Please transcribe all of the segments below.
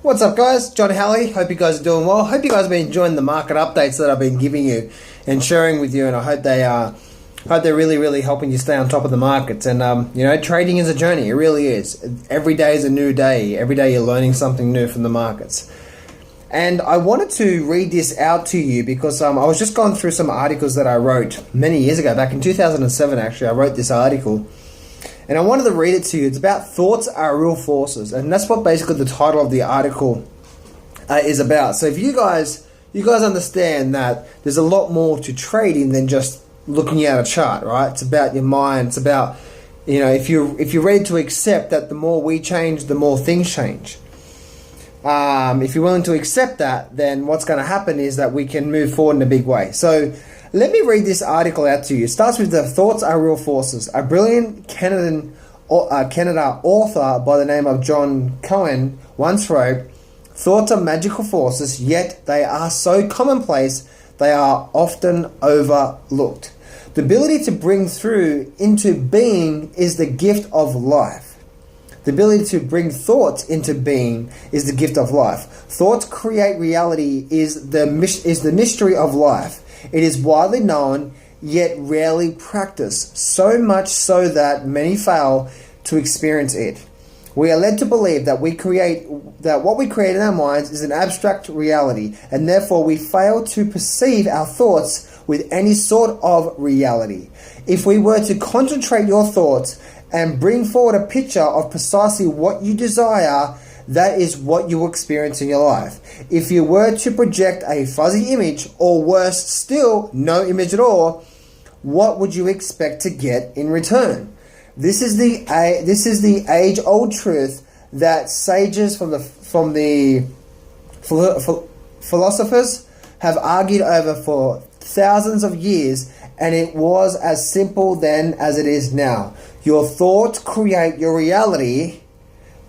What's up, guys? John Halley. Hope you guys are doing well. Hope you guys have been enjoying the market updates that I've been giving you and sharing with you, and I hope they're really helping you stay on top of the markets. And trading is a journey. It really is. Every day is a new day. Every day you're learning something new from the markets. And I wanted to read this out to you because I was just going through some articles that I wrote many years ago. Back in 2007, actually, I wrote this article. And I wanted to read it to you. It's about thoughts are real forces. And that's what basically the title of the article is about. So if you guys understand that there's a lot more to trading than just looking at a chart, right? It's about your mind. It's about, if you're ready to accept that the more we change, the more things change. If you're willing to accept that, then what's going to happen is that we can move forward in a big way. So let me read this article out to you. It starts with the thoughts are real forces. A brilliant Canada author by the name of John Cohen once wrote, "Thoughts are magical forces, yet they are so commonplace they are often overlooked. The ability to bring through into being is the gift of life." The ability to bring thoughts into being is the gift of life. Thoughts create reality is the mystery of life. It is widely known, yet rarely practiced, so much so that many fail to experience it. We are led to believe that what we create in our minds is an abstract reality, and therefore we fail to perceive our thoughts with any sort of reality. If we were to concentrate your thoughts and bring forward a picture of precisely what you desire, that is what you will experience in your life. If you were to project a fuzzy image, or worse still, no image at all, what would you expect to get in return? This is the age-old truth that sages from the philosophers have argued over for thousands of years, and it was as simple then as it is now. Your thoughts create your reality.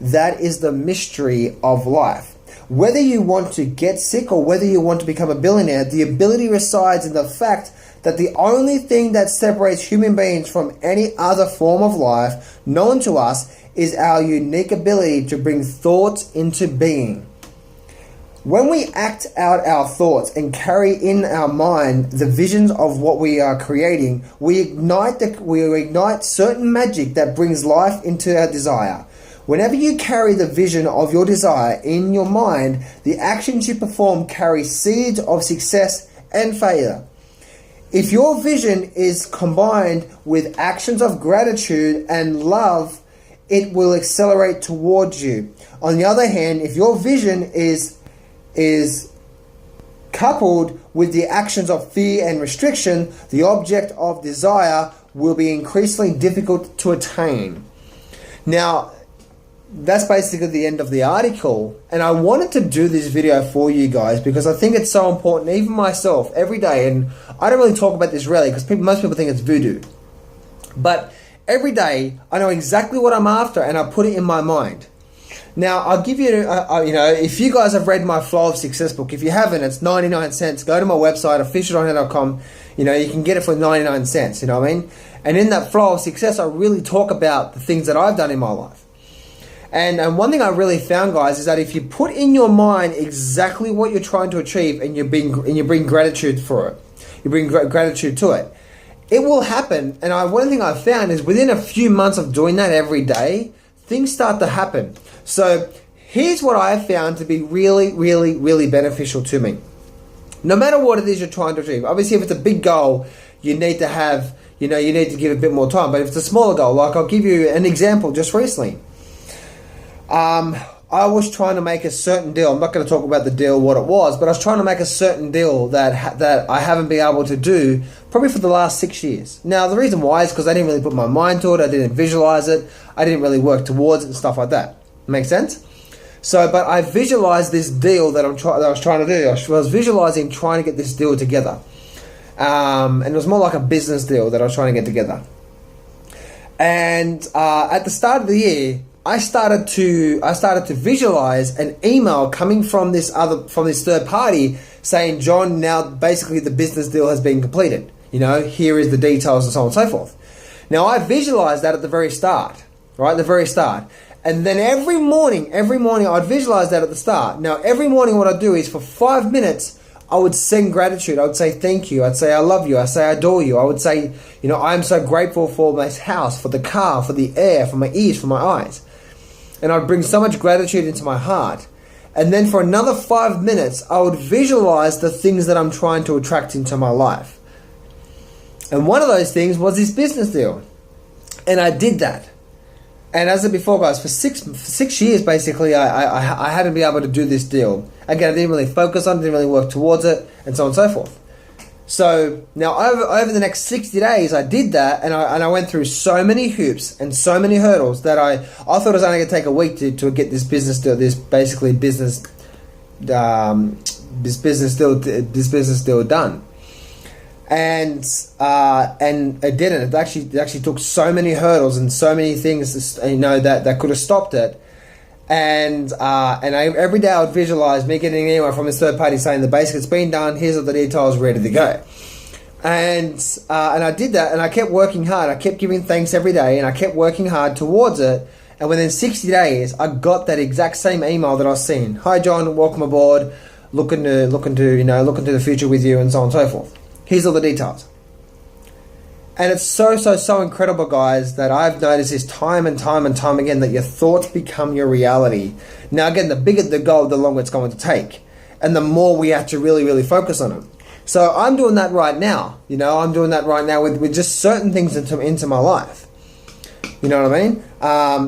That is the mystery of life. Whether you want to get sick or whether you want to become a billionaire, the ability resides in the fact that the only thing that separates human beings from any other form of life known to us is our unique ability to bring thoughts into being. When we act out our thoughts and carry in our mind the visions of what we are creating, we ignite certain magic that brings life into our desire. Whenever you carry the vision of your desire in your mind, the actions you perform carry seeds of success and failure. If your vision is combined with actions of gratitude and love, it will accelerate towards you. On the other hand, if your vision is coupled with the actions of fear and restriction, the object of desire will be increasingly difficult to attain. Now, that's basically the end of the article, and I wanted to do this video for you guys because I think it's so important, even myself, every day. And I don't really talk about this really because most people think it's voodoo, but every day I know exactly what I'm after and I put it in my mind. Now I'll give you, if you guys have read my Flow of Success book, if you haven't, it's 99 cents. Go to my website, officialjohnhalley.com. You can get it for 99 cents. You know what I mean? And in that Flow of Success, I really talk about the things that I've done in my life. And one thing I really found, guys, is that if you put in your mind exactly what you're trying to achieve and you bring gratitude for it, you bring gratitude to it, it will happen. And one thing I found is within a few months of doing that every day, things start to happen. So here's what I have found to be really beneficial to me. No matter what it is you're trying to achieve, obviously if it's a big goal, you need to have, you need to give a bit more time. But if it's a smaller goal, like I'll give you an example just recently. I was trying to make a certain deal. I'm not going to talk about the deal, what it was, but I was trying to make a certain deal that I haven't been able to do probably for the last 6 years. Now, the reason why is because I didn't really put my mind to it. I didn't visualize it. I didn't really work towards it and stuff like that. Make sense? So, but I visualized this deal that I was trying to do. I was visualizing trying to get this deal together. And it was more like a business deal that I was trying to get together. And at the start of the year, I started to visualize an email coming from this third party saying, "John, now basically the business deal has been completed. Here is the details," and so on and so forth. Now I visualized that at the very start, right? At the very start. And then every morning I'd visualize that at the start. Now, every morning what I'd do is for 5 minutes, I would send gratitude. I would say thank you. I'd say I love you. I say I adore you. I would say, I'm so grateful for my house, for the car, for the air, for my ears, for my eyes. And I'd bring so much gratitude into my heart. And then for another 5 minutes, I would visualize the things that I'm trying to attract into my life. And one of those things was this business deal. And I did that. And as I said before, guys, for six years, basically, I hadn't been able to do this deal. Again, I didn't really focus on it, didn't really work towards it, and so on and so forth. So now over the next 60 days, I did that, and I went through so many hoops and so many hurdles that I thought it was only going to take a week to get this business deal, this business deal done. And it didn't. It actually took so many hurdles and so many things, that could have stopped it. And every day I would visualize me getting an email from this third party saying the basic it's been done. Here's all the details, ready to go. And I did that, and I kept working hard. I kept giving thanks every day, and I kept working hard towards it. And within 60 days, I got that exact same email that I was seeing. Hi John, welcome aboard. Looking to the future with you, and so on and so forth. Here's all the details. And it's so incredible, guys, that I've noticed this time and time again, that your thoughts become your reality. Now, again, the bigger the goal, the longer it's going to take. And the more we have to really focus on it. So I'm doing that right now. I'm doing that right now with just certain things into my life. You know what I mean?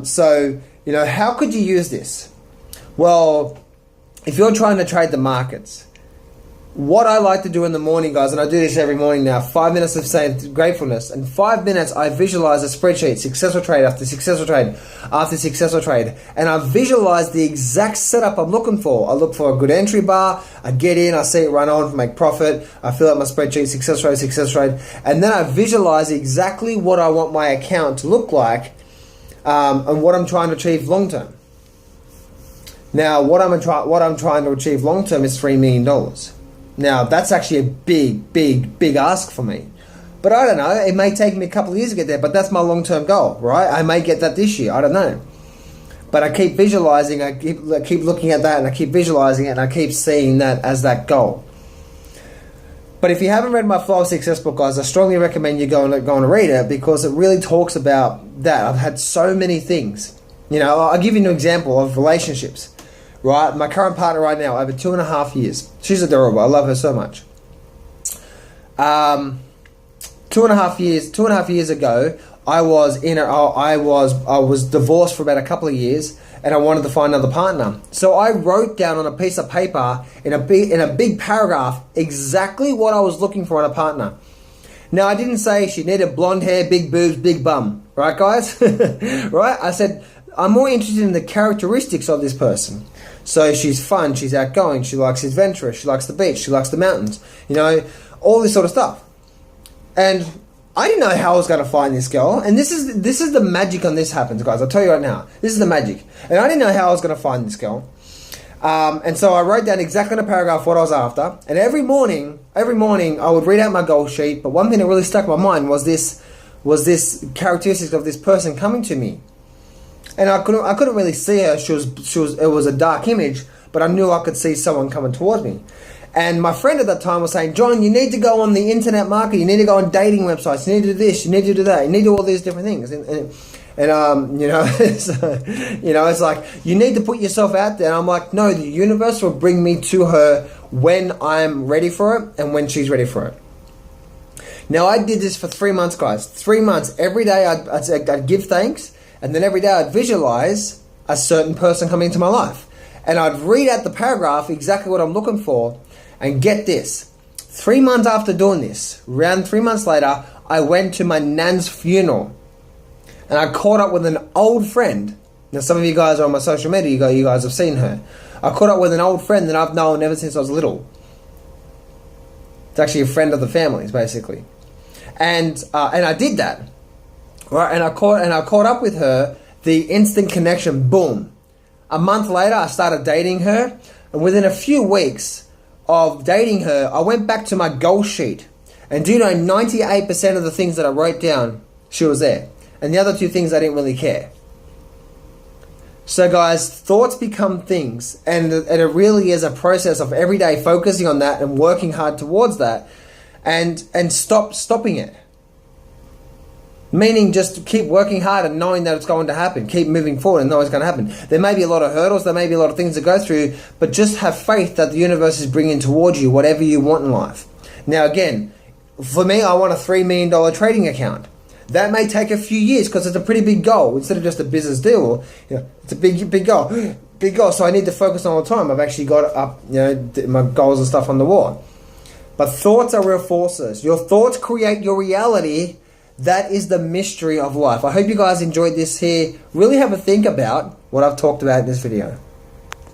So, how could you use this? Well, if you're trying to trade the markets, what I like to do in the morning, guys, and I do this every morning now, 5 minutes of saying gratefulness, and 5 minutes I visualize a spreadsheet, successful trade after successful trade after successful trade, and I visualize the exact setup I'm looking for. I look for a good entry bar, I get in, I see it run on, make profit, I fill out my spreadsheet, success trade, and then I visualize exactly what I want my account to look like, and what I'm trying to achieve long term. Now, what I'm trying to achieve long term is $3 million. Now, that's actually a big ask for me. But I don't know, it may take me a couple of years to get there, but that's my long-term goal, right? I may get that this year, I don't know. But I keep visualizing, I keep looking at that, and I keep visualizing it, and I keep seeing that as that goal. But if you haven't read my Flow of Success book, guys, I strongly recommend you go and read it, because it really talks about that. I've had so many things. I'll give you an example of relationships. Right, my current partner right now, over 2.5 years. She's adorable. I love her so much. 2.5 years ago, I was divorced for about a couple of years, and I wanted to find another partner. So I wrote down on a piece of paper in a big paragraph exactly what I was looking for in a partner. Now, I didn't say she needed blonde hair, big boobs, big bum. Right, guys? Right? I said I'm more interested in the characteristics of this person. So she's fun, she's outgoing, she likes adventurous, she likes the beach, she likes the mountains, all this sort of stuff. And I didn't know how I was going to find this girl. And this is the magic on this happens, guys. I'll tell you right now. This is the magic. And I didn't know how I was going to find this girl. And so I wrote down exactly in a paragraph what I was after. And every morning I would read out my goal sheet. But one thing that really stuck in my mind was this characteristics of this person coming to me. And I couldn't really see her. It was a dark image, but I knew I could see someone coming towards me. And my friend at that time was saying, John, you need to go on the internet market. You need to go on dating websites. You need to do this. You need to do that. You need to do all these different things. It's like, you need to put yourself out there. And I'm like, no, the universe will bring me to her when I'm ready for it and when she's ready for it. Now, I did this for 3 months, guys. 3 months. Every day I'd give thanks. And then every day I'd visualize a certain person coming into my life. And I'd read out the paragraph, exactly what I'm looking for. And get this. 3 months after doing this, around 3 months later, I went to my nan's funeral. And I caught up with an old friend. Now, some of you guys are on my social media. You guys have seen her. I caught up with an old friend that I've known ever since I was little. It's actually a friend of the family's, basically. And I did that. Right, and I caught up with her, the instant connection, boom. A month later, I started dating her, and within a few weeks of dating her, I went back to my goal sheet. And do you know, 98% of the things that I wrote down, she was there. And the other 2 things, I didn't really care. So guys, thoughts become things, and it really is a process of every day focusing on that and working hard towards that, and stopping it. Meaning just keep working hard and knowing that it's going to happen. Keep moving forward and know it's going to happen. There may be a lot of hurdles, there may be a lot of things to go through, but just have faith that the universe is bringing towards you whatever you want in life. Now again, for me, I want a $3 million trading account. That may take a few years because it's a pretty big goal. Instead of just a business deal, it's a big goal. Big goal, so I need to focus on all the time. I've actually got up, my goals and stuff on the wall. But thoughts are real forces. Your thoughts create your reality. That is the mystery of life. I hope you guys enjoyed this here. Really have a think about what I've talked about in this video.